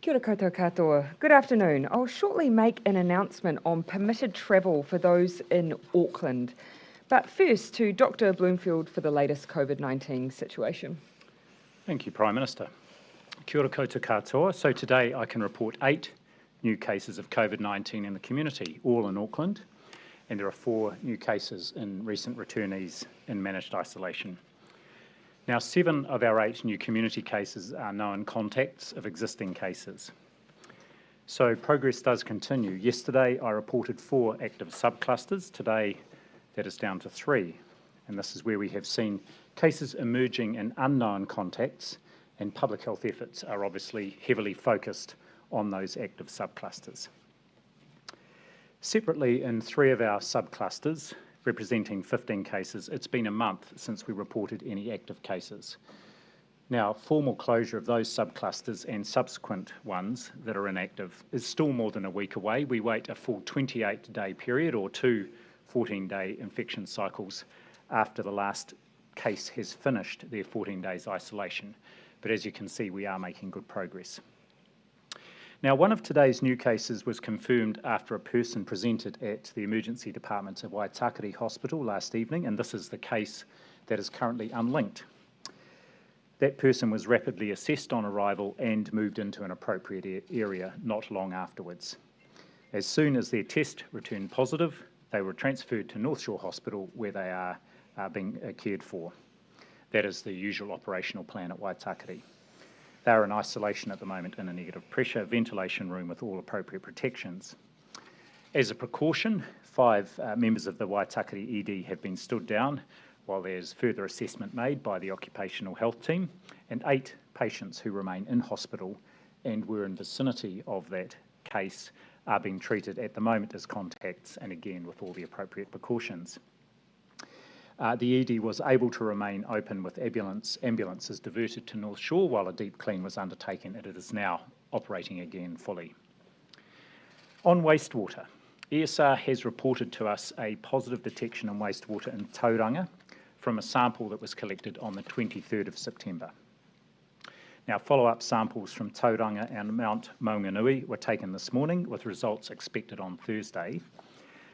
Kia ora koutou katoa. Good afternoon. I'll shortly make an announcement on permitted travel for those in Auckland. But first to Dr. Bloomfield for the latest Covid-19 situation. Thank you, Prime Minister. Kia ora koutou katoa. So today I can report 8 new cases of Covid-19 in the community, all in Auckland, and there are 4 new cases in recent returnees in managed isolation. Now, 7 of our 8 new community cases are known contacts of existing cases. So progress does continue. Yesterday I reported 4 active subclusters. Today that is down to 3. And this is where we have seen cases emerging in unknown contacts, and public health efforts are obviously heavily focused on those active subclusters. Separately, in 3 of our subclusters, representing 15 cases, it's been a month since we reported any active cases. Now, formal closure of those subclusters and subsequent ones that are inactive is still more than a week away. We wait a full 28-day period or 2 14-day infection cycles after the last case has finished their 14 days isolation. But as you can see, we are making good progress. Now, one of today's new cases was confirmed after a person presented at the emergency department of Waitakere Hospital last evening, and this is the case that is currently unlinked. That person was rapidly assessed on arrival and moved into an appropriate area not long afterwards. As soon as their test returned positive, they were transferred to North Shore Hospital, where they are being cared for. That is the usual operational plan at Waitakere. They are in isolation at the moment in a negative pressure ventilation room with all appropriate protections. As a precaution, 5 members of the Waitakere ED have been stood down while there's further assessment made by the occupational health team, and 8 patients who remain in hospital and were in vicinity of that case are being treated at the moment as contacts, and again with all the appropriate precautions. The ED was able to remain open with ambulances diverted to North Shore while a deep clean was undertaken, and it is now operating again fully. On wastewater, ESR has reported to us a positive detection in wastewater in Tauranga from a sample that was collected on the 23rd of September. Now, follow-up samples from Tauranga and Mount Maunganui were taken this morning, with results expected on Thursday.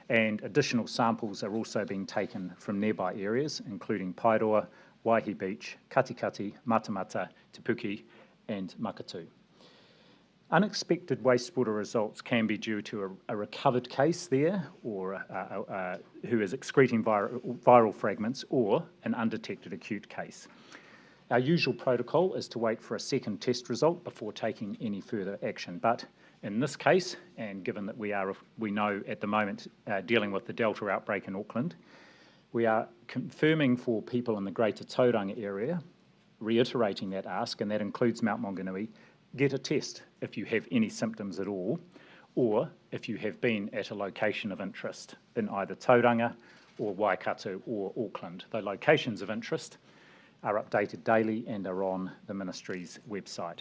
And additional samples are also being taken from nearby areas, including Pairoa, Waihi Beach, Katikati, Matamata, Te Puke, and Makatu. Unexpected wastewater results can be due to a recovered case there, or who is excreting viral fragments, or an undetected acute case. Our usual protocol is to wait for a second test result before taking any further action, but in this case, and given that we know at the moment dealing with the Delta outbreak in Auckland, we are confirming for people in the greater Tauranga area, reiterating that ask, and that includes Mount Maunganui, get a test if you have any symptoms at all, or if you have been at a location of interest in either Tauranga or Waikato or Auckland. The locations of interest are updated daily and are on the Ministry's website.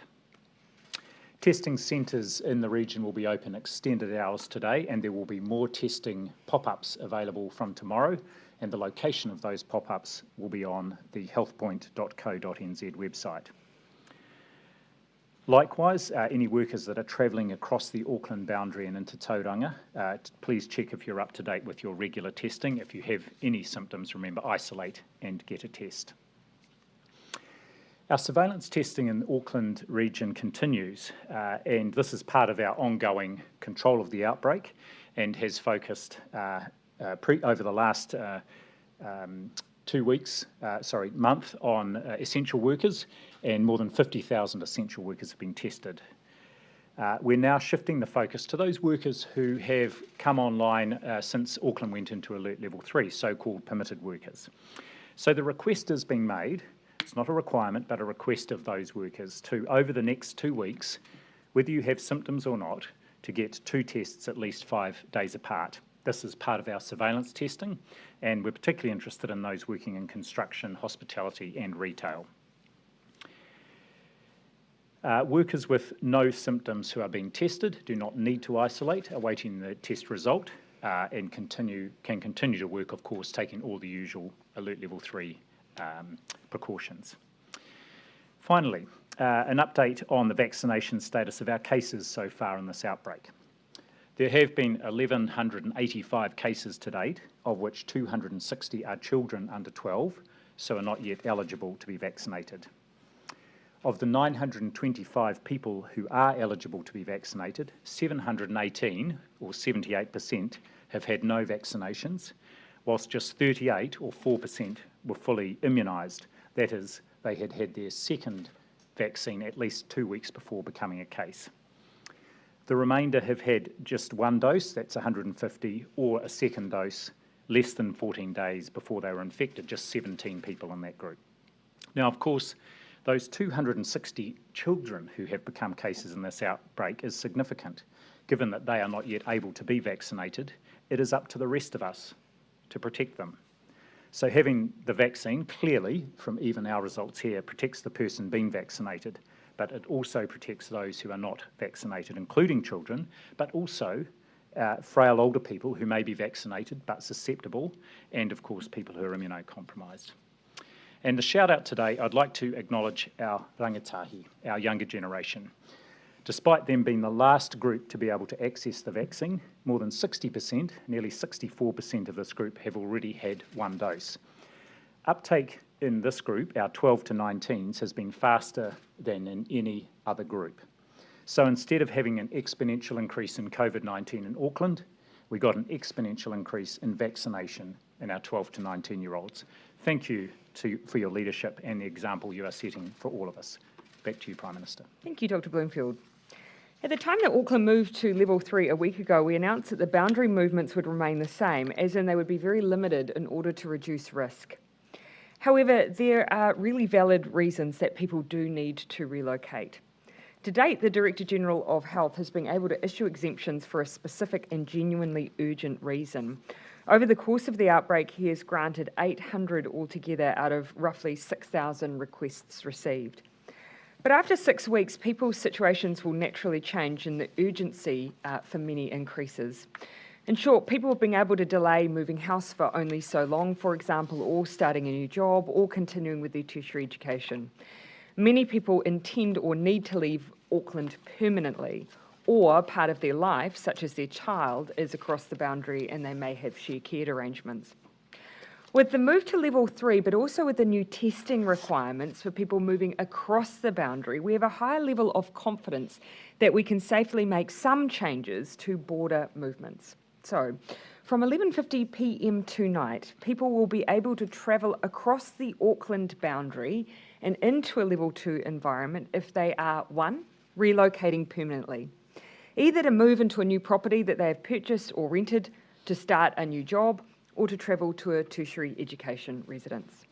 Testing centres in the region will be open extended hours today, and there will be more testing pop-ups available from tomorrow, and the location of those pop-ups will be on the healthpoint.co.nz website. Likewise, any workers that are travelling across the Auckland boundary and into Tauranga, please check if you're up to date with your regular testing. If you have any symptoms, remember, isolate and get a test. Our surveillance testing in the Auckland region continues, and this is part of our ongoing control of the outbreak and has focused over the last month on essential workers, and more than 50,000 essential workers have been tested. We're now shifting the focus to those workers who have come online since Auckland went into Alert Level 3, so-called permitted workers. So the request is being made. It's not a requirement, but a request of those workers to, over the next 2 weeks, whether you have symptoms or not, to get 2 tests at least 5 days apart. This is part of our surveillance testing, and we're particularly interested in those working in construction, hospitality, and retail. Workers with no symptoms who are being tested do not need to isolate, awaiting the test result, and can continue to work, of course, taking all the usual Alert Level 3 precautions. Finally, An update on the vaccination status of our cases so far in this outbreak. There have been 1,185 cases to date, of which 260 are children under 12, so are not yet eligible to be vaccinated. Of the 925 people who are eligible to be vaccinated, 718, or 78%, have had no vaccinations, whilst just 38, or 4%, were fully immunised. That is, they had had their second vaccine at least 2 weeks before becoming a case. The remainder have had just one dose, that's 150, or a second dose less than 14 days before they were infected, just 17 people in that group. Now, of course, those 260 children who have become cases in this outbreak is significant. Given that they are not yet able to be vaccinated, it is up to the rest of us to protect them. So having the vaccine, clearly, from even our results here, protects the person being vaccinated, but it also protects those who are not vaccinated, including children, but also frail older people who may be vaccinated but susceptible, and of course people who are immunocompromised. And a shout out today, I'd like to acknowledge our rangatahi, our younger generation. Despite them being the last group to be able to access the vaccine, more than 60%, nearly 64% of this group have already had one dose. Uptake in this group, our 12 to 19s, has been faster than in any other group. So instead of having an exponential increase in COVID-19 in Auckland, we got an exponential increase in vaccination in our 12 to 19-year-olds. Thank you for your leadership and the example you are setting for all of us. Back to you, Prime Minister. Thank you, Dr. Bloomfield. At the time that Auckland moved to level 3 a week ago, we announced that the boundary movements would remain the same, as in they would be very limited in order to reduce risk. However, there are really valid reasons that people do need to relocate. To date, the Director General of Health has been able to issue exemptions for a specific and genuinely urgent reason. Over the course of the outbreak, he has granted 800 altogether out of roughly 6,000 requests received. But after 6 weeks, people's situations will naturally change and the urgency for many increases. In short, people have been able to delay moving house for only so long, for example, or starting a new job or continuing with their tertiary education. Many people intend or need to leave Auckland permanently, or part of their life, such as their child, is across the boundary and they may have share care arrangements. With the move to level 3, but also with the new testing requirements for people moving across the boundary, we have a higher level of confidence that we can safely make some changes to border movements. So, from 11:50 p.m. tonight, people will be able to travel across the Auckland boundary and into a level 2 environment if they are, 1, relocating permanently, either to move into a new property that they have purchased or rented, to start a new job, or to travel to a tertiary education residence.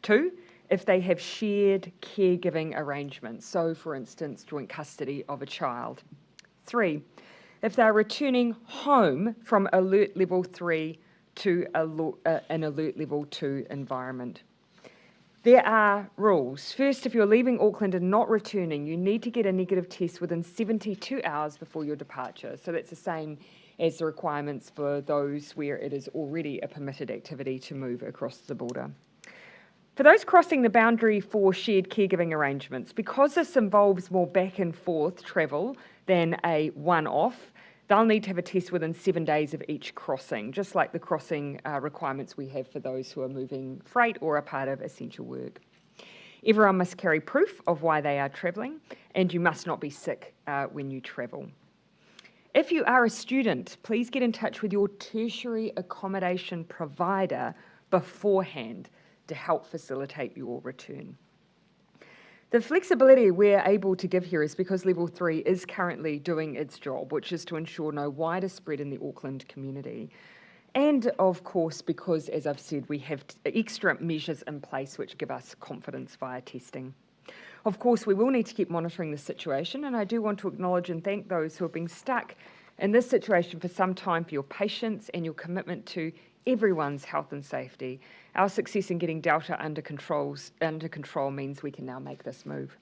2, if they have shared caregiving arrangements, so for instance, joint custody of a child. 3, if they're returning home from alert level 3 to an alert level 2 environment. There are rules. First, if you're leaving Auckland and not returning, you need to get a negative test within 72 hours before your departure. So that's the same as the requirements for those where it is already a permitted activity to move across the border. For those crossing the boundary for shared caregiving arrangements, because this involves more back and forth travel than a one-off, they'll need to have a test within 7 days of each crossing, just like the crossing requirements we have for those who are moving freight or are part of essential work. Everyone must carry proof of why they are travelling, and you must not be sick when you travel. If you are a student, please get in touch with your tertiary accommodation provider beforehand to help facilitate your return. The flexibility we're able to give here is because level 3 is currently doing its job, which is to ensure no wider spread in the Auckland community. And of course, because, as I've said, we have extra measures in place which give us confidence via testing. Of course, we will need to keep monitoring the situation, and I do want to acknowledge and thank those who have been stuck in this situation for some time for your patience and your commitment to everyone's health and safety. Our success in getting Delta under control means we can now make this move.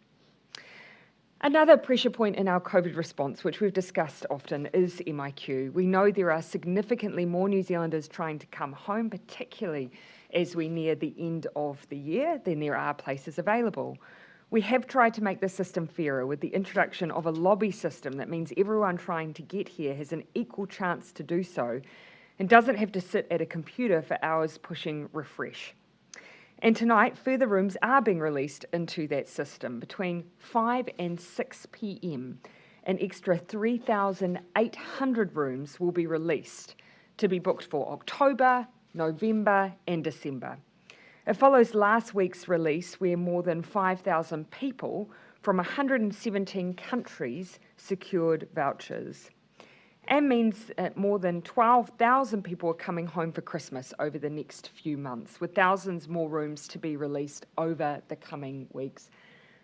Another pressure point in our COVID response, which we've discussed often, is MIQ. We know there are significantly more New Zealanders trying to come home, particularly as we near the end of the year, than there are places available. We have tried to make the system fairer with the introduction of a lobby system that means everyone trying to get here has an equal chance to do so and doesn't have to sit at a computer for hours pushing refresh. And tonight, further rooms are being released into that system. Between 5 and 6 p.m, an extra 3,800 rooms will be released to be booked for October, November and December. It follows last week's release where more than 5,000 people from 117 countries secured vouchers, and means that more than 12,000 people are coming home for Christmas over the next few months, with thousands more rooms to be released over the coming weeks.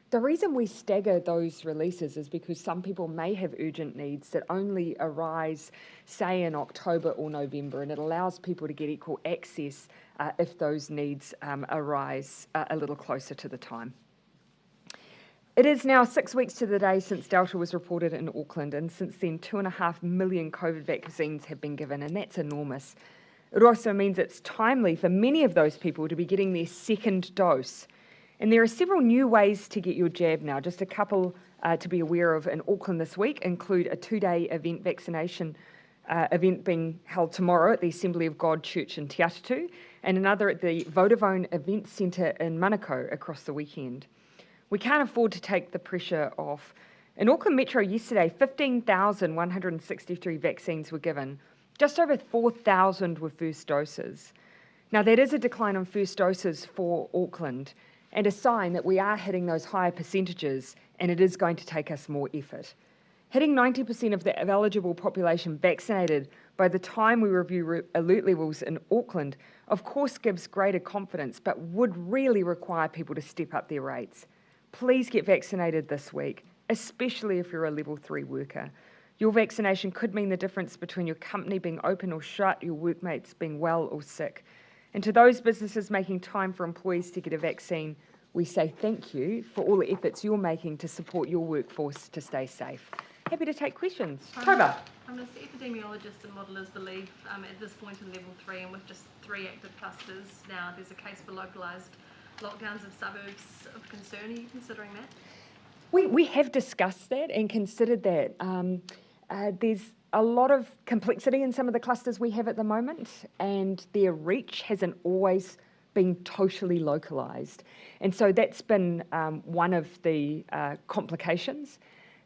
The reason we stagger those releases is because some people may have urgent needs that only arise, say, in October or November, and it allows people to get equal access if those needs arise a little closer to the time. It is now 6 weeks to the day since Delta was reported in Auckland, and since then 2.5 million COVID vaccines have been given, and that's enormous. It also means it's timely for many of those people to be getting their second dose. And there are several new ways to get your jab now. Just a couple to be aware of in Auckland this week include a 2-day event vaccination event being held tomorrow at the Assembly of God Church in Te Atatu, and another at the Vodafone Event Centre in Manukau across the weekend. We can't afford to take the pressure off. In Auckland Metro yesterday, 15,163 vaccines were given. Just over 4,000 were first doses. Now that is a decline on first doses for Auckland, and a sign that we are hitting those higher percentages, and it is going to take us more effort. Hitting 90% of the eligible population vaccinated by the time we review alert levels in Auckland, of course gives greater confidence, but would really require people to step up their rates. Please get vaccinated this week, especially if you're a level 3 worker. Your vaccination could mean the difference between your company being open or shut, your workmates being well or sick. And to those businesses making time for employees to get a vaccine, we say thank you for all the efforts you're making to support your workforce to stay safe. Happy to take questions. Toba. The epidemiologists and modellers believe at this point in level 3 and with just 3 active clusters now, there's a case for localised lockdowns of suburbs of concern. Are you considering that? We have discussed that and considered that. There's a lot of complexity in some of the clusters we have at the moment, and their reach hasn't always been totally localised. And so that's been one of the complications.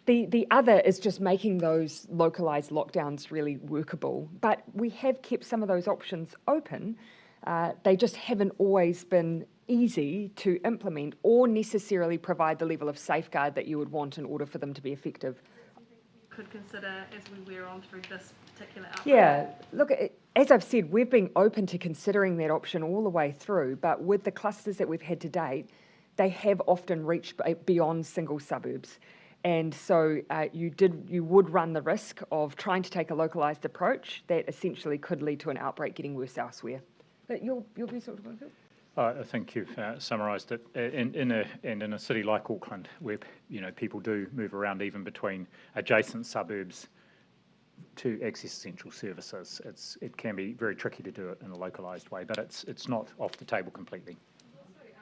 The other is just making those localised lockdowns really workable. But we have kept some of those options open. They just haven't always been easy to implement or necessarily provide the level of safeguard that you would want in order for them to be effective. Could consider as we wear on through this particular outbreak? Yeah, look, as I've said, we've been open to considering that option all the way through, but with the clusters that we've had to date, they have often reached beyond single suburbs. And so you would run the risk of trying to take a localised approach that essentially could lead to an outbreak getting worse elsewhere. But your view, Dr. Bloomfield? I think you've summarised it. In a city like Auckland, where people do move around even between adjacent suburbs to access essential services, it can be very tricky to do it in a localised way, but it's not off the table completely.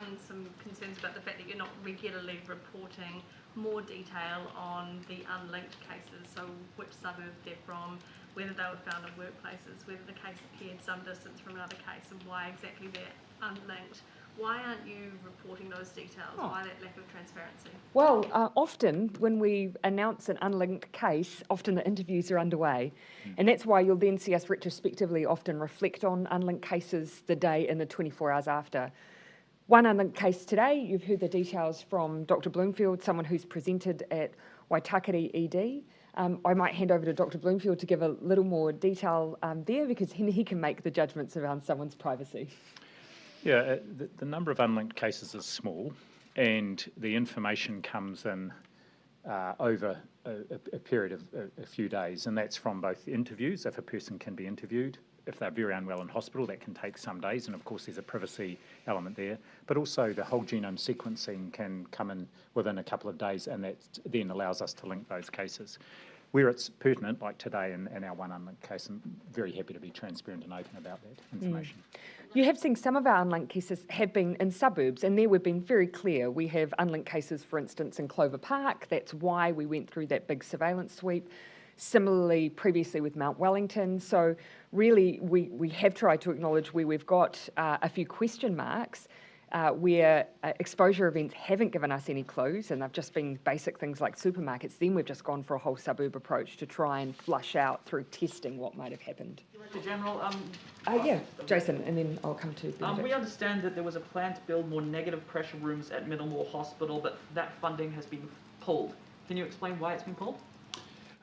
Also, some concerns about the fact that you're not regularly reporting more detail on the unlinked cases, so which suburb they're from, whether they were found in workplaces, whether the case appeared some distance from another case, and why exactly they're unlinked. Why aren't you reporting those details? Why that lack of transparency? Well, often when we announce an unlinked case, often the interviews are underway. And that's why you'll then see us retrospectively often reflect on unlinked cases the day and the 24 hours after. One unlinked case today, you've heard the details from Dr. Bloomfield, someone who's presented at Waitakere ED. I might hand over to Dr. Bloomfield to give a little more detail there, because he can make the judgments around someone's privacy. Yeah, the number of unlinked cases is small, and the information comes in over a period of a few days, and that's from both the interviews, if a person can be interviewed. If they're very unwell in hospital, that can take some days, and of course there's a privacy element there, but also the whole genome sequencing can come in within a couple of days, and that then allows us to link those cases. where it's pertinent, like today in our one Unlinked case, I'm very happy to be transparent and open about that information. You have seen some of our Unlinked cases have been in suburbs, and there we've been very clear. We have Unlinked cases, for instance, in Clover Park. That's why we went through that big surveillance sweep. Similarly, previously with Mount Wellington. So really, we have tried to acknowledge where we've got a few question marks, where exposure events haven't given us any clues, and they've just been basic things like supermarkets. Then we've just gone for a whole suburb approach to try and flush out through testing what might have happened. Director General, Yeah, Jason, and then I'll come to Benedict. we understand that there was a plan to build more negative pressure rooms at Middlemore Hospital, but that funding has been pulled. Can you explain why it's been pulled?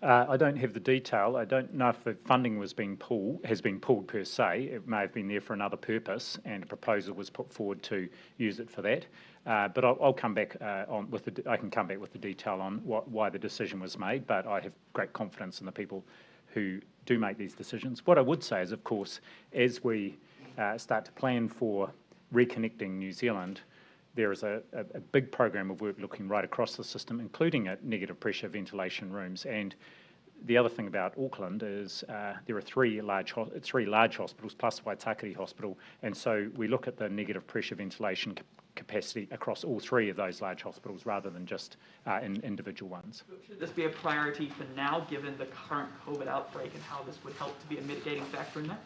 I don't have the detail. I don't know if the funding has been pulled per se. It may have been there for another purpose, and a proposal was put forward to use it for that. But I'll come back I can come back with the detail on why the decision was made. But I have great confidence in the people who do make these decisions. What I would say is, of course, as we start to plan for reconnecting New Zealand, there is a big program of work looking right across the system, including at negative pressure ventilation rooms. And the other thing about Auckland is there are three large hospitals plus Waitakere Hospital, and so we look at the negative pressure ventilation capacity across all three of those large hospitals rather than just in individual ones. Should this be a priority for now, given the current COVID outbreak, and how this would help to be a mitigating factor in that?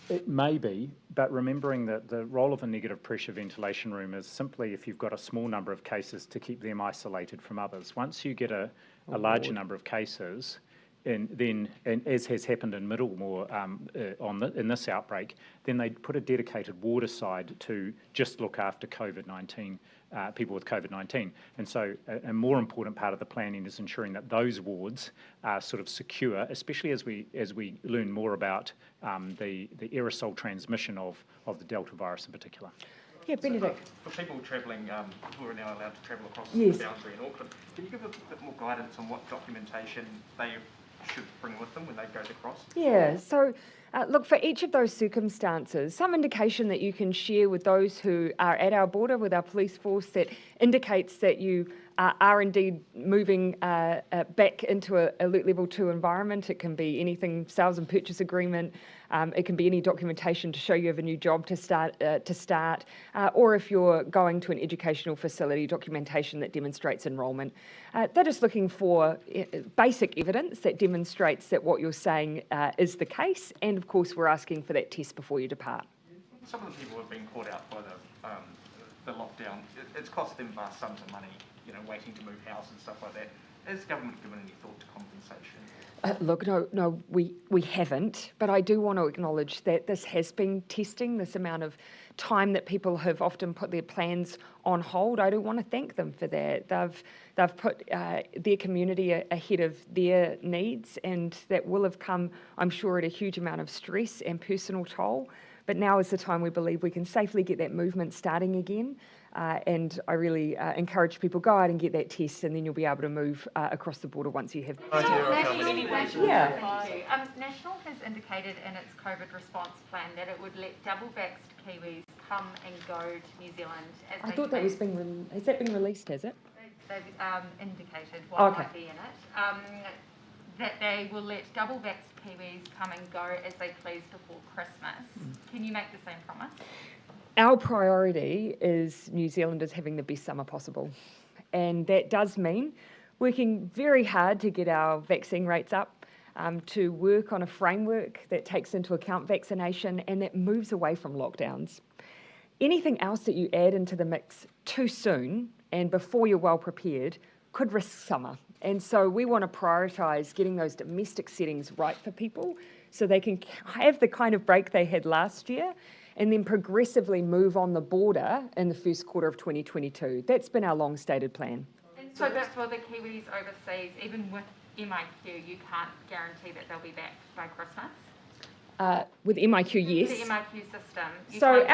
It may be, but remembering that the role of a negative pressure ventilation room is simply, if you've got a small number of cases, to keep them isolated from others. Once you get a larger number of cases, and as has happened in Middlemore in this outbreak, then they put a dedicated Waterside to just look after COVID-19, people with COVID-19. And so a more important part of the planning is ensuring that those wards are sort of secure, especially as we learn more about the aerosol transmission of the Delta virus in particular. Yeah, Benedict. For people travelling, who are now allowed to travel across Yes. the boundary in Auckland, can you give a bit more guidance on what documentation they should bring with them when they go across? Yeah, so look, for each of those circumstances, some indication that you can share with those who are at our border with our police force that indicates that you are indeed moving back into a alert level 2 environment. It can be anything, sales and purchase agreement. It can be any documentation to show you have a new job to start, or if you're going to an educational facility, documentation that demonstrates enrolment. They're just looking for basic evidence that demonstrates that what you're saying is the case, and of course we're asking for that test before you depart. Some of the people have been caught out by the lockdown. It's cost them vast sums of money, waiting to move house and stuff like that. Has government given any thought to compensation? Look, no, we haven't, but I do want to acknowledge that this has been testing, this amount of time that people have often put their plans on hold. I do want to thank them for that. They've put their community ahead of their needs, and that will have come, I'm sure, at a huge amount of stress and personal toll. But now is the time we believe we can safely get that movement starting again. And I really encourage people, go out and get that test, and then you'll be able to move across the border once you have. National has indicated in its COVID response plan that it would let double-vaxxed Kiwis come and go to New Zealand. I thought that was has that been released, has it? They've indicated what might be in it. That they will let double-vaxxed Kiwis come and go as they please before Christmas. Can you make the same promise? Our priority is New Zealanders having the best summer possible. And that does mean working very hard to get our vaccine rates up, to work on a framework that takes into account vaccination and that moves away from lockdowns. Anything else that you add into the mix too soon and before you're well prepared could risk summer. And so we want to prioritise getting those domestic settings right for people so they can have the kind of break they had last year, and then progressively move on the border in the first quarter of 2022. That's been our long-stated plan. And so that's for the Kiwis overseas, even with MIQ, you can't guarantee that they'll be back by Christmas? With MIQ, yes. The MIQ system. So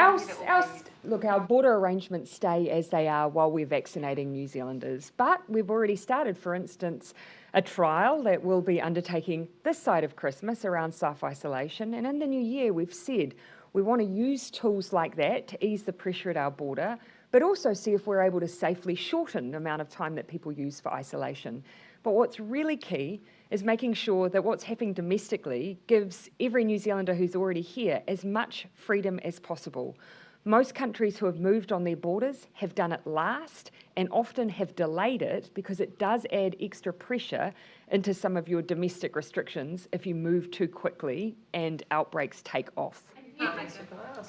our border arrangements stay as they are while we're vaccinating New Zealanders. But we've already started, for instance, a trial that we'll be undertaking this side of Christmas around self-isolation. And in the new year, we've said we want to use tools like that to ease the pressure at our border, but also see if we're able to safely shorten the amount of time that people use for isolation. But what's really key is making sure that what's happening domestically gives every New Zealander who's already here as much freedom as possible. Most countries who have moved on their borders have done it last and often have delayed it because it does add extra pressure into some of your domestic restrictions if you move too quickly and outbreaks take off.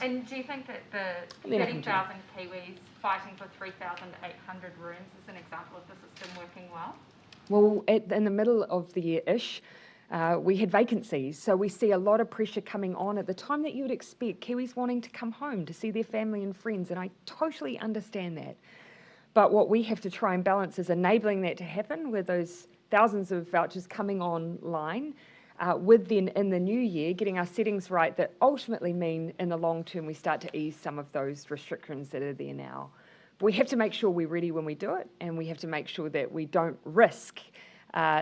And do you think that the 30,000 Kiwis fighting for 3,800 rooms is an example of the system working well? Well, in the middle of the year-ish, we had vacancies, so we see a lot of pressure coming on at the time that you would expect Kiwis wanting to come home to see their family and friends, and I totally understand that. But what we have to try and balance is enabling that to happen with those thousands of vouchers coming online, with then in the new year getting our settings right that ultimately mean in the long term we start to ease some of those restrictions that are there now. But we have to make sure we're ready when we do it, and we have to make sure that we don't risk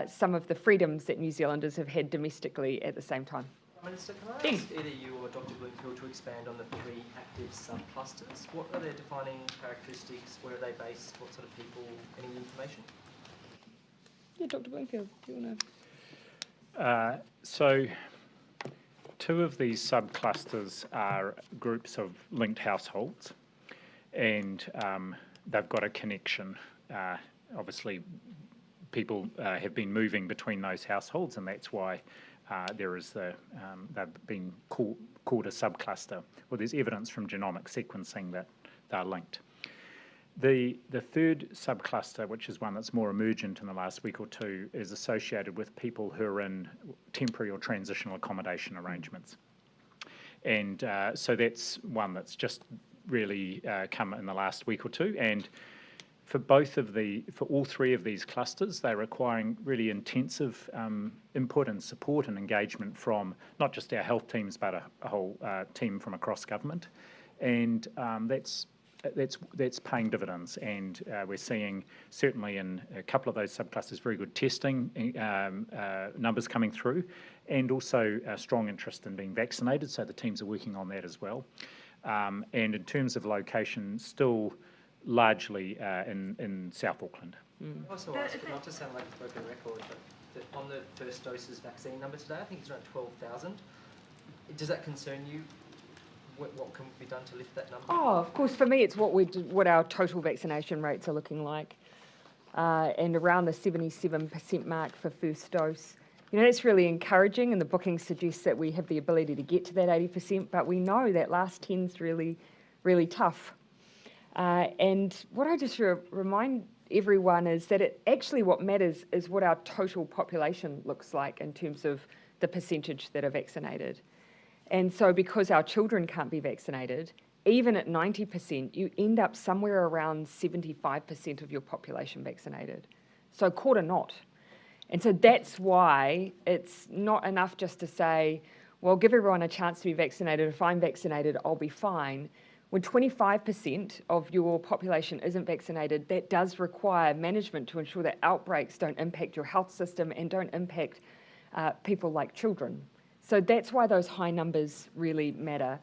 some of the freedoms that New Zealanders have had domestically at the same time. Minister, can I ask either you or Dr. Bloomfield to expand on the 3 active subclusters? What are their defining characteristics? Where are they based? What sort of people? Any information? Yeah, Dr. Bloomfield, do you want to? So 2 of these subclusters are groups of linked households, and they've got a connection. Obviously, people have been moving between those households, and that's why there is they've been called a subcluster. Well, there's evidence from genomic sequencing that they're linked. The third subcluster, which is one that's more emergent in the last week or 2, is associated with people who are in temporary or transitional accommodation arrangements. And so that's one that's just really come in the last week or 2. And for all 3 of these clusters, they're requiring really intensive input and support and engagement from not just our health teams, but a whole team from across government. And that's paying dividends, and we're seeing certainly in a couple of those subclusters very good testing numbers coming through, and also a strong interest in being vaccinated, so the teams are working on that as well. And in terms of location, still largely in South Auckland. I also ask, not to sound like a broken record, but on the first doses vaccine number today, I think it's around 12,000. Does that concern you? What can be done to lift that number? Oh, of course, for me it's what our total vaccination rates are looking like, and around the 77% mark for first dose. You know, that's really encouraging, and the booking suggests that we have the ability to get to that 80%, but we know that last 10's really, really tough. And what I just remind everyone is that actually what matters is what our total population looks like in terms of the percentage that are vaccinated. And so because our children can't be vaccinated, even at 90%, you end up somewhere around 75% of your population vaccinated. So quarter not. And so that's why it's not enough just to say, well, give everyone a chance to be vaccinated. If I'm vaccinated, I'll be fine. When 25% of your population isn't vaccinated, that does require management to ensure that outbreaks don't impact your health system and don't impact people like children. So that's why those high numbers really matter.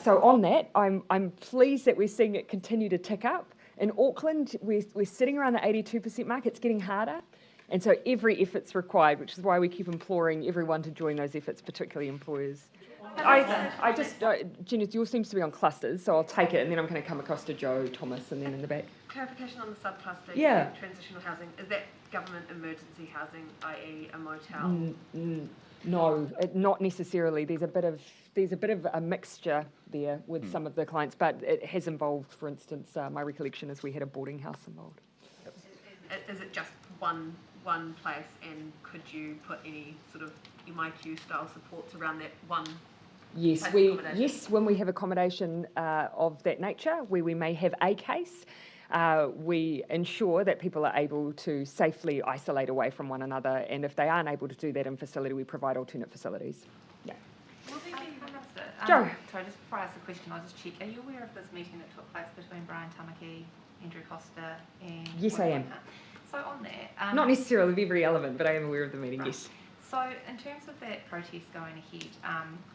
So on that, I'm pleased that we're seeing it continue to tick up. In Auckland, we're sitting around the 82% mark. It's getting harder. And so every effort's required, which is why we keep imploring everyone to join those efforts, particularly employers. I just, Jenny, yours seems to be on clusters, so I'll take it, and then I'm going to come across to Joe, Thomas, and then in the back. Clarification on the subcluster, Yeah. Transitional housing, is that government emergency housing, i.e. a motel? No, not necessarily. There's a bit of a mixture there with some of the clients, but it has involved, for instance, my recollection is we had a boarding house involved. Is it just one place, and could you put any sort of MIQ style supports around that one? Yes, when we have accommodation of that nature, where we may have a case, we ensure that people are able to safely isolate away from one another, and if they aren't able to do that in facility, we provide alternate facilities. Yeah. Joe. Sorry, just before I ask the question, I'll just check. Are you aware of this meeting that took place between Brian Tamaki, Andrew Costa, and... Yes, I am. So on that... Not necessarily every element, but I am aware of the meeting, right. yes. So in terms of that protest going ahead,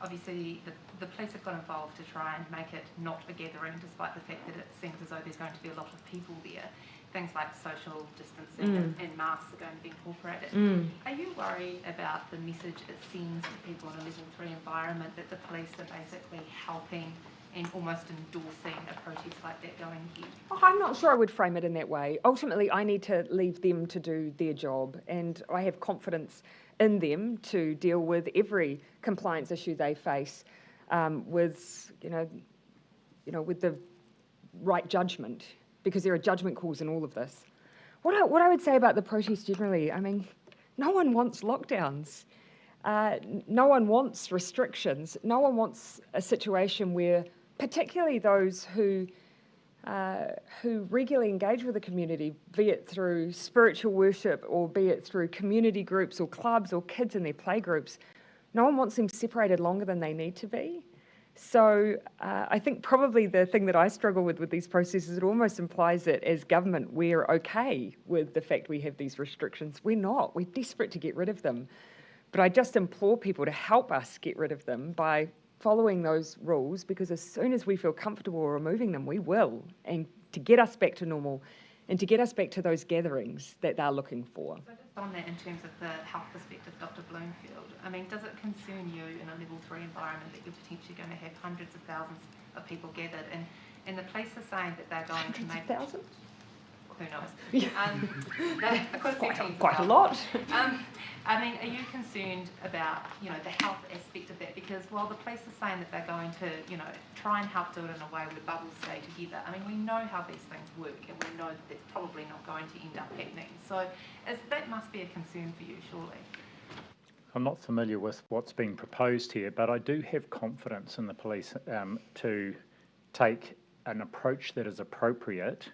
obviously the police have got involved to try and make it not a gathering, despite the fact that it seems as though there's going to be a lot of people there. Things like social distancing and masks are going to be incorporated. Are you worried about the message it sends to people in a level 3 environment that the police are basically helping and almost endorsing a protest like that going ahead? Oh, I'm not sure I would frame it in that way. Ultimately, I need to leave them to do their job, and I have confidence in them to deal with every compliance issue they face with, with the right judgment, because there are judgment calls in all of this. What I would say about the protest generally, I mean, no one wants lockdowns. No one wants restrictions. No one wants a situation where, particularly those who regularly engage with the community, be it through spiritual worship or be it through community groups or clubs or kids in their playgroups, no one wants them separated longer than they need to be. So I think probably the thing that I struggle with these processes, it almost implies that as government we're okay with the fact we have these restrictions. We're not. We're desperate to get rid of them. But I just implore people to help us get rid of them by following those rules, because as soon as we feel comfortable removing them, we will, and to get us back to normal and to get us back to those gatherings that they're looking for. So just on that, in terms of the health perspective, Dr. Bloomfield, I mean, does it concern you in a level 3 environment that you're potentially going to have hundreds of thousands of people gathered, and the police are saying that they're going to make... Thousands? Who knows? Quite a lot. I mean, are you concerned about, the health aspect of that? Because while the police are saying that they're going to, try and help do it in a way where bubbles stay together, I mean, we know how these things work, and we know that that's probably not going to end up happening. So that must be a concern for you, surely. I'm not familiar with what's being proposed here, but I do have confidence in the police to take an approach that is appropriate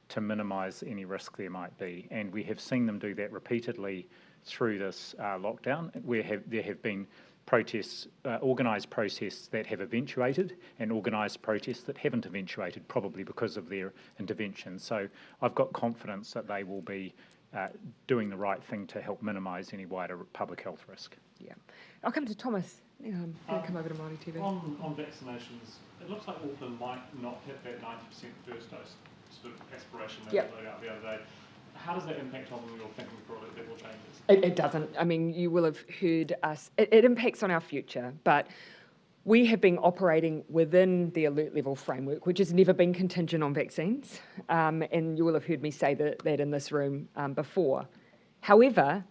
to minimise any risk there might be. And we have seen them do that repeatedly through this lockdown, where there have been protests, organised protests that have eventuated, and organised protests that haven't eventuated, probably because of their intervention. So I've got confidence that they will be doing the right thing to help minimise any wider public health risk. Yeah. I'll come to Thomas. Come over to Māori TV. On vaccinations, it looks like Auckland might not hit that 90% first dose sort of aspiration that was laid out the other day. How does that impact on your thinking for level changes? It doesn't. I mean, you will have heard us. It impacts on our future, but we have been operating within the alert level framework, which has never been contingent on vaccines. And you will have heard me say that in this room before. However,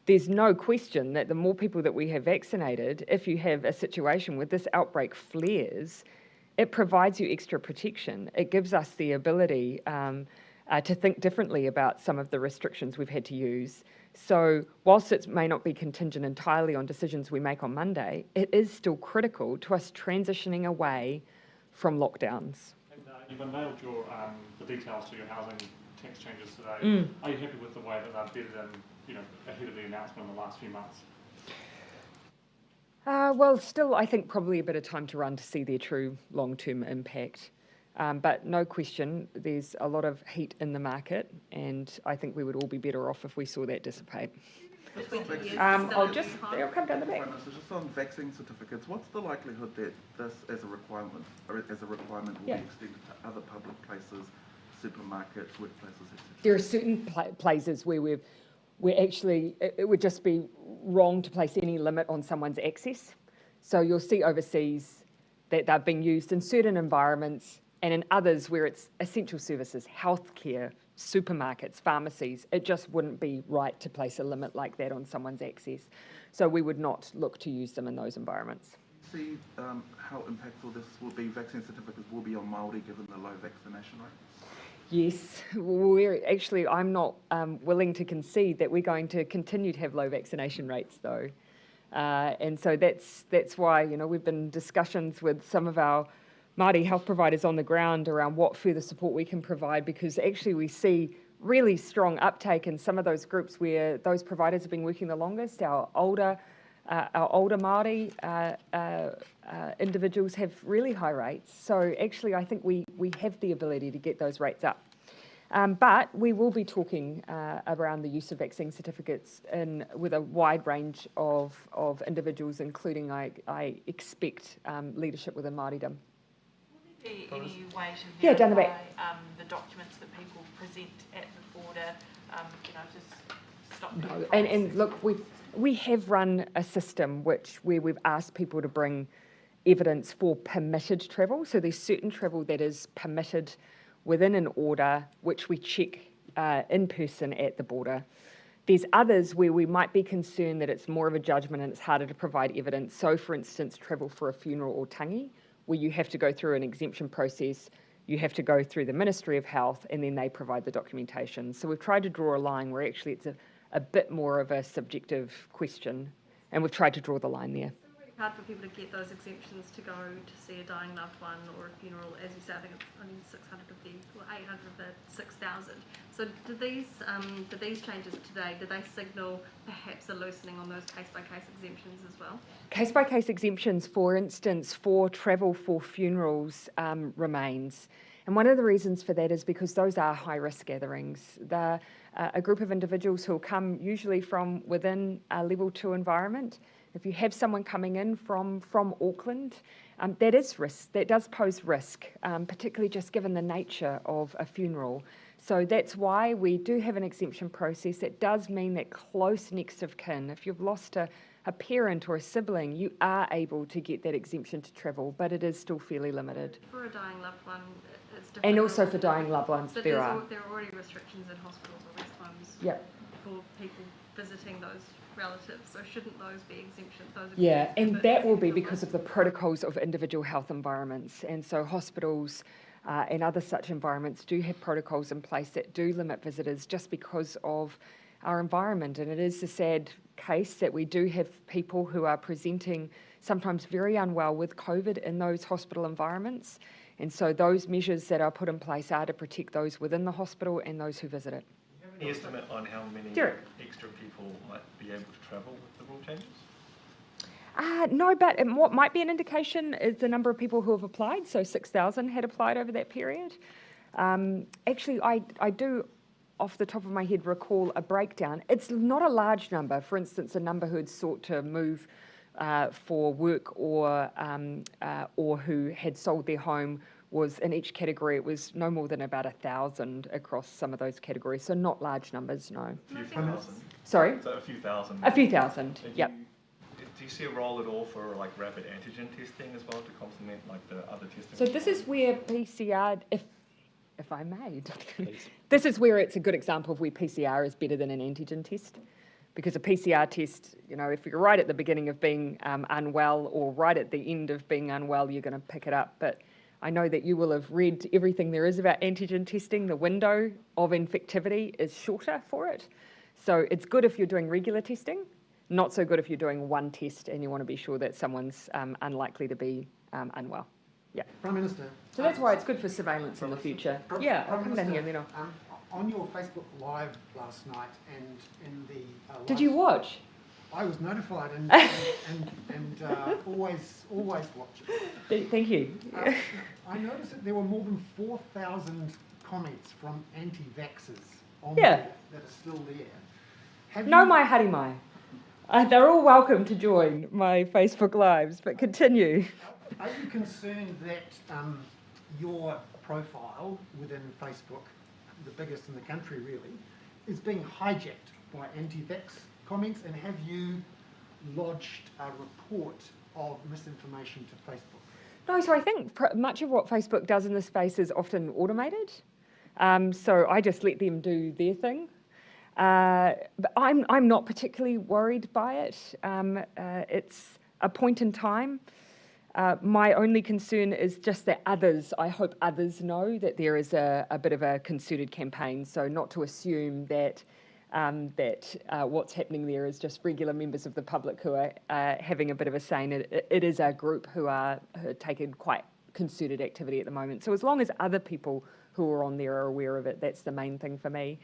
there's no question that the more people that we have vaccinated, if you have a situation where this outbreak flares, it provides you extra protection. It gives us the ability to think differently about some of the restrictions we've had to use. So whilst it may not be contingent entirely on decisions we make on Monday, it is still critical to us transitioning away from lockdowns. And you've unveiled the details to your housing tax changes today. Are you happy with the way that they're bedded in, ahead of the announcement in the last few months? Well, still, I think probably a bit of time to run to see their true long-term impact. But no question, there's a lot of heat in the market, and I think we would all be better off if we saw that dissipate. I'll come down the back. So just on vaccine certificates, what's the likelihood that this, as a requirement, will be extended to other public places, supermarkets, workplaces, etc.? There are certain places where we're actually, it would just be wrong to place any limit on someone's access. So you'll see overseas that they're being used in certain environments, and in others where it's essential services, healthcare, supermarkets, pharmacies, it just wouldn't be right to place a limit like that on someone's access. So we would not look to use them in those environments. See how impactful this will be, vaccine certificates will be on Māori given the low vaccination rate? Yes, I'm not willing to concede that we're going to continue to have low vaccination rates though. And so that's why, we've been in discussions with some of our Māori health providers on the ground around what further support we can provide, because actually we see really strong uptake in some of those groups where those providers have been working the longest. Our older Māori individuals have really high rates. So actually I think we have the ability to get those rates up. But we will be talking around the use of vaccine certificates with a wide range of individuals, including, I expect, leadership within Māoridom. Will there be any way to Yeah, down the verify back. the documents that people present at the border, just stop No, people and look, we have run a system where we've asked people to bring evidence for permitted travel. So there's certain travel that is permitted within an order, which we check in person at the border. There's others where we might be concerned that it's more of a judgment and it's harder to provide evidence. So, for instance, travel for a funeral or tangi, where you have to go through an exemption process, you have to go through the Ministry of Health, and then they provide the documentation. So we've tried to draw a line where actually it's a bit more of a subjective question, and we've tried to draw the line there. It's hard for people to get those exemptions to go to see a dying loved one or a funeral. As you say, I think it's only 600 of the, or 800 of the 6,000. So do these changes today, do they signal perhaps a loosening on those case-by-case exemptions as well? Case-by-case exemptions, for instance, for travel for funerals remains. And one of the reasons for that is because those are high-risk gatherings. They're a group of individuals who will come usually from within a level 2 environment. If you have someone coming in from Auckland, that is risk. That does pose risk, particularly just given the nature of a funeral. So that's why we do have an exemption process. That does mean that close next of kin, if you've lost a parent or a sibling, you are able to get that exemption to travel, but it is still fairly limited. For a dying loved one, it's different. And also for dying loved ones, but there are already restrictions in hospitals or rest homes for people visiting those relatives, so shouldn't those be exemptions? Yeah, and that will be because of the protocols of individual health environments, and so hospitals and other such environments do have protocols in place that do limit visitors just because of our environment. And it is a sad case that we do have people who are presenting sometimes very unwell with COVID in those hospital environments, and so those measures that are put in place are to protect those within the hospital and those who visit it. Do you have any estimate on how many extra people might be able to travel with the rule changes? No, but what might be an indication is the number of people who have applied. So 6,000 had applied over that period. Actually, I do, off the top of my head, recall a breakdown. It's not a large number. For instance, a number who had sought to move for work or who had sold their home was in each category. It was no more than about 1,000 across some of those categories. So not large numbers, no. A few thousand. Sorry? So a few thousand. A few thousand, yep. Do you see a role at all for like rapid antigen testing as well to complement like the other testing? So this is where PCR, if I may, this is where it's a good example of where PCR is better than an antigen test. Because a PCR test, if you're right at the beginning of being unwell or right at the end of being unwell, you're going to pick it up. But I know that you will have read everything there is about antigen testing. The window of infectivity is shorter for it. So it's good if you're doing regular testing. Not so good if you're doing one test and you want to be sure that someone's unlikely to be unwell. Yeah. Prime Minister. So that's why it's good for surveillance in the future. Yeah, I'll come down here and then on your Facebook Live last night and in the... Did you watch? I was notified and always watch it. Thank you. I noticed that there were more than 4,000 comments from anti-vaxxers on there that are still there. No mai harimai. They're all welcome to join my Facebook Lives, but continue. Are you concerned that your profile within Facebook, the biggest in the country really, is being hijacked by anti-vax comments, and have you lodged a report of misinformation to Facebook? No, so I think much of what Facebook does in this space is often automated. So I just let them do their thing. But I'm not particularly worried by it. It's a point in time. My only concern is just that I hope others know that there is a bit of a concerted campaign, so not to assume that what's happening there is just regular members of the public who are having a bit of a say in it. It is a group who are taking quite concerted activity at the moment. So as long as other people who are on there are aware of it, that's the main thing for me.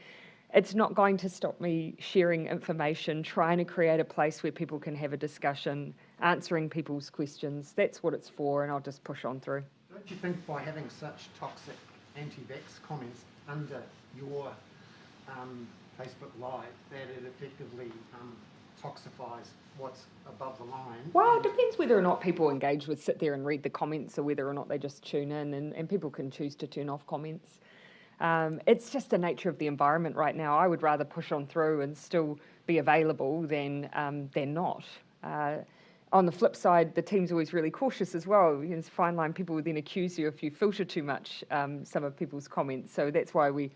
It's not going to stop me sharing information, trying to create a place where people can have a discussion, answering people's questions. That's what it's for, and I'll just push on through. Don't you think by having such toxic anti-vax comments, under your Facebook Live that it effectively toxifies what's above the line? Well, it depends whether or not people engage with, sit there and read the comments, or whether or not they just tune in, and people can choose to turn off comments. It's just the nature of the environment right now. I would rather push on through and still be available than not. On the flip side, the team's always really cautious as well. You know, it's a fine line. People will then accuse you if you filter too much some of people's comments. So that's why we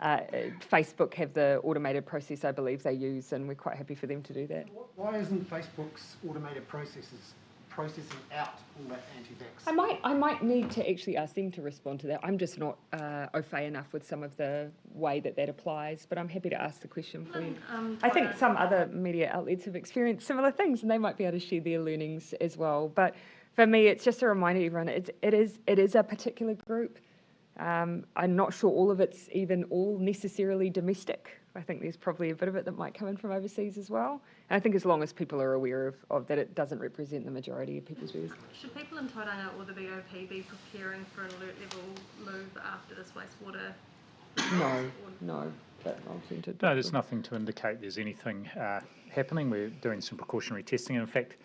Facebook have the automated process I believe they use, and we're quite happy for them to do that. Why isn't Facebook's automated processes processing out all that anti-vax? I might need to actually ask them to respond to that. I'm just not au fait enough with some of the way that applies, but I'm happy to ask the question for you. I think some other media outlets have experienced similar things, and they might be able to share their learnings as well. But for me, it's just a reminder to everyone, it is a particular group. I'm not sure all of it's even all necessarily domestic. I think there's probably a bit of it that might come in from overseas as well. And I think as long as people are aware of that, it doesn't represent the majority of people's views. Should people in Tauranga or the BOP be preparing for an alert level move after this wastewater? No. But I'll turn to No, there's nothing to indicate there's anything happening. We're doing some precautionary testing. In fact,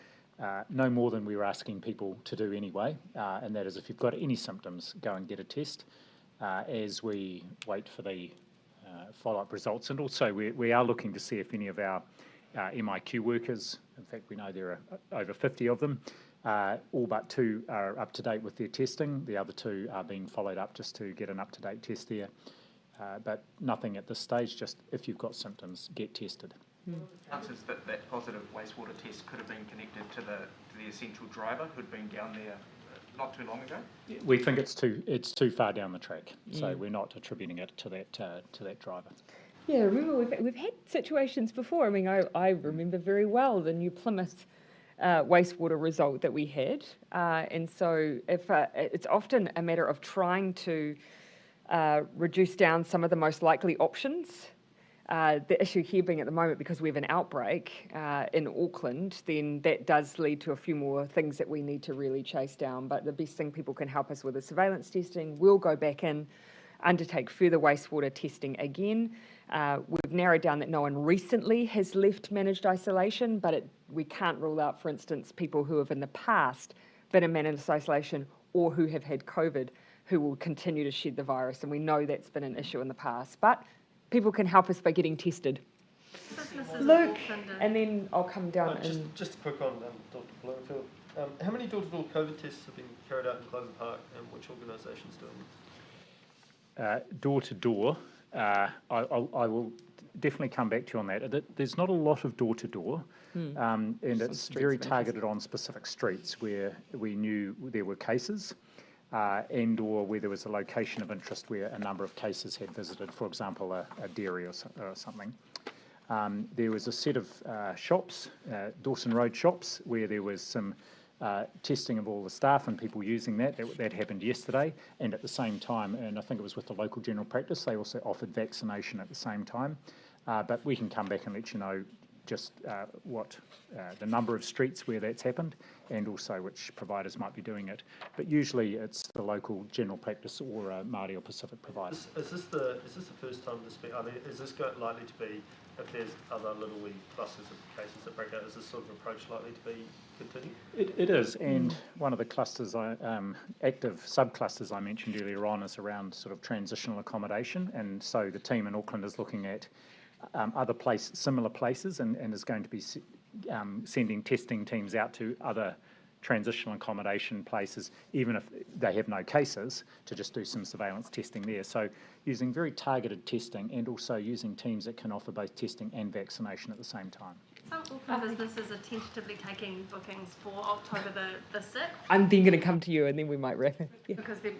no more than we were asking people to do anyway, and that is if you've got any symptoms, go and get a test as we wait for the follow-up results. And also we are looking to see if any of our MIQ workers, in fact we know there are over 50 of them, all but 2 are up to date with their testing. The other 2 are being followed up just to get an up-to-date test there. But nothing at this stage, just if you've got symptoms, get tested. Chances that positive wastewater test could have been connected to the essential driver who'd been down there not too long ago? We think it's too far down the track, so we're not attributing it to that driver. Yeah, remember we've had situations before. I mean, I remember very well the New Plymouth wastewater result that we had, and so if it's often a matter of trying to reduce down some of the most likely options. The issue here being at the moment, because we have an outbreak in Auckland, then that does lead to a few more things that we need to really chase down. But the best thing people can help us with is surveillance testing. We'll go back in, undertake further wastewater testing again. We've narrowed down that no one recently has left managed isolation, but we can't rule out, for instance, people who have in the past been in managed isolation or who have had COVID, who will continue to shed the virus. And we know that's been an issue in the past. But people can help us by getting tested. Luke, and then I'll come down Just a quick one, Dr. Bloomfield. How many door-to-door COVID tests have been carried out in Clover Park, and which organisation's doing them? Door-to-door, I will definitely come back to you on that. There's not a lot of door-to-door, and it's very targeted on specific streets where we knew there were cases. And or where there was a location of interest where a number of cases had visited, for example, a dairy or something. There was a set of shops, Dawson Road shops, where there was some testing of all the staff and people using that happened yesterday, and at the same time, and I think it was with the local general practice, they also offered vaccination at the same time. But we can come back and let you know just what the number of streets where that's happened, and also which providers might be doing it. But usually it's the local general practice or Māori or Pacific provider. Is this the first time this is this likely to be, if there's other little wee clusters of cases that break out, is this sort of approach likely to be continued? It is, and one of the clusters, active subclusters I mentioned earlier on, is around sort of transitional accommodation, and so the team in Auckland is looking at similar places, and is going to be sending testing teams out to other transitional accommodation places, even if they have no cases, to just do some surveillance testing there. So using very targeted testing, and also using teams that can offer both testing and vaccination at the same time. Some Auckland businesses are tentatively taking bookings for October the 6th. I'm then going to come to you, and then we might wrap it. Yeah. Because they're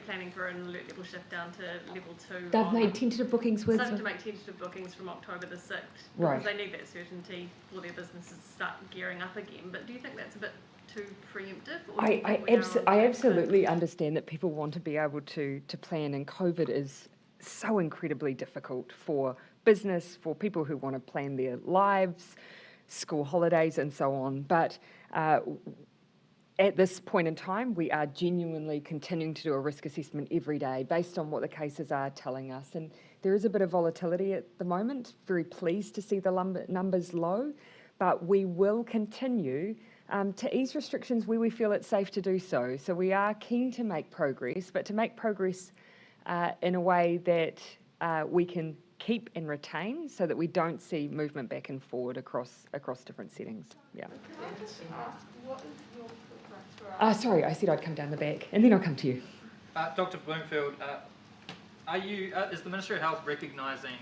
planning for an alert level shift down to level 2. They've made tentative bookings with. Starting to make tentative bookings from October the 6th. Right. Because they need that certainty for their businesses to start gearing up again. But do you think that's a bit too preemptive? Or I absolutely understand that people want to be able to plan, and COVID is so incredibly difficult for business, for people who want to plan their lives, school holidays and so on. But at this point in time, we are genuinely continuing to do a risk assessment every day based on what the cases are telling us. And there is a bit of volatility at the moment. Very pleased to see the numbers low, but we will continue to ease restrictions where we feel it's safe to do so. So we are keen to make progress, but to make progress in a way that we can keep and retain so that we don't see movement back and forward across different settings. Yeah. Can I just ask, what is your preference for Sorry, I said I'd come down the back, and then I'll come to you. Dr. Bloomfield, is the Ministry of Health recognising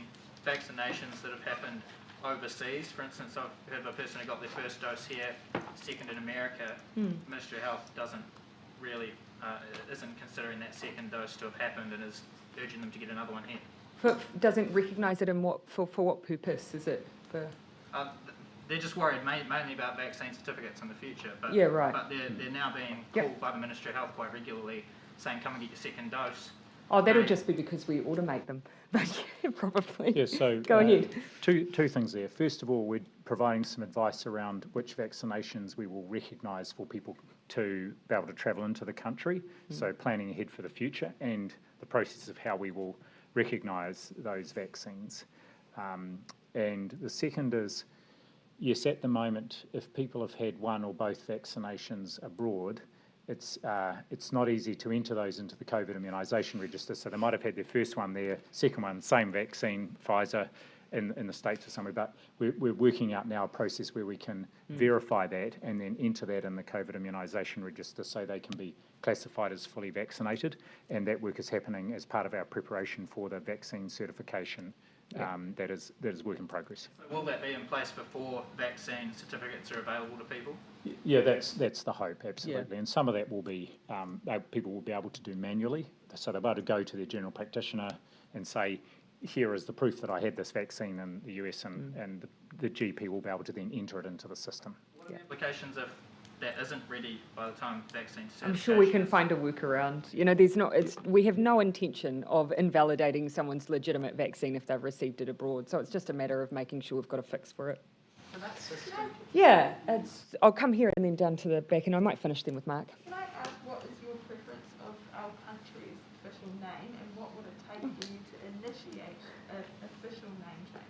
vaccinations that have happened overseas? For instance, I've heard of a person who got their first dose here, second in America. The Ministry of Health doesn't really, isn't considering that second dose to have happened and is urging them to get another one here. Doesn't recognise it in for what purpose? Is it for? They're just worried mainly about vaccine certificates in the future. But, yeah, right. But they're now being called by the Ministry of Health quite regularly, saying come and get your second dose. Oh, that'll just be because we automate them. But yeah, probably. Yeah, so go ahead. Two things there. First of all, we're providing some advice around which vaccinations we will recognise for people to be able to travel into the country. So planning ahead for the future and the process of how we will recognise those vaccines. And the second is, yes, at the moment, if people have had one or both vaccinations abroad, it's not easy to enter those into the COVID immunisation register. So they might have had their first one there, second one, same vaccine, Pfizer, in the States or somewhere. But we're working out now a process where we can verify that and then enter that in the COVID immunisation register so they can be classified as fully vaccinated. And that work is happening as part of our preparation for the vaccine certification. That is work in progress. So will that be in place before vaccine certificates are available to people? Yeah, that's the hope, absolutely. Yeah. And some of that will be, people will be able to do manually. So they'll be able to go to their general practitioner and say, here is the proof that I had this vaccine in the US, and the GP will be able to then enter it into the system. What are the implications if that isn't ready by the time vaccine certification? I'm sure we can find a workaround. You know, we have no intention of invalidating someone's legitimate vaccine if they've received it abroad. So it's just a matter of making sure we've got a fix for it. So that system? Yeah, I'll come here and then down to the back, and I might finish then with Mark. Can I ask, what is your preference of our country's official name, and what would it take for you to initiate an official name change?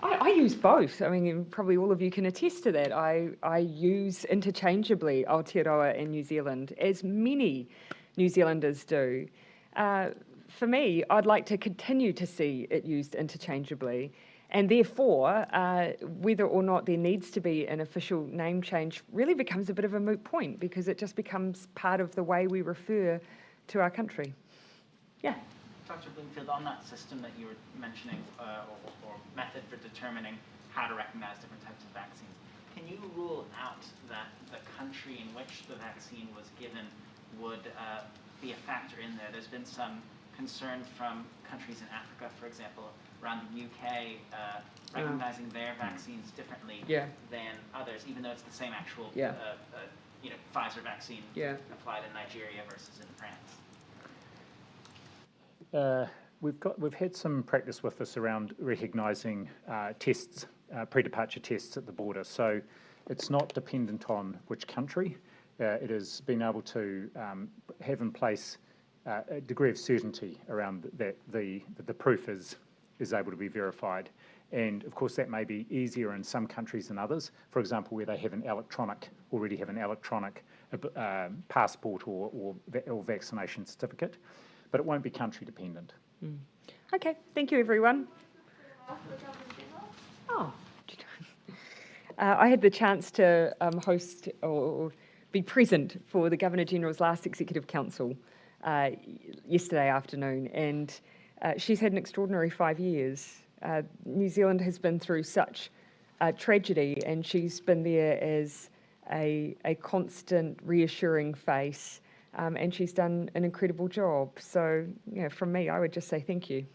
I use both. I mean, probably all of you can attest to that. I use interchangeably Aotearoa and New Zealand, as many New Zealanders do. For me, I'd like to continue to see it used interchangeably, and therefore, whether or not there needs to be an official name change really becomes a bit of a moot point, because it just becomes part of the way we refer to our country. Yeah. Dr. Bloomfield, on that system that you were mentioning, or method for determining how to recognise different types of vaccines, can you rule out that the country in which the vaccine was given would be a factor in there? There's been some concern from countries in Africa, for example, around the UK, recognising their vaccines differently than others, even though it's the same actual Pfizer vaccine applied in Nigeria versus in France. We've had some practice with this around recognising tests, pre-departure tests at the border. So it's not dependent on which country. It is being able to have in place a degree of certainty around that the proof is able to be verified. And of course that may be easier in some countries than others. For example, where they have already have an electronic passport or vaccination certificate. But it won't be country dependent. Okay, thank you everyone. I had the chance to host or be present for the Governor-General's last Executive Council yesterday afternoon, and she's had an extraordinary 5 years. New Zealand has been through such tragedy, and she's been there as a constant reassuring face. And she's done an incredible job. So, from me, I would just say thank you.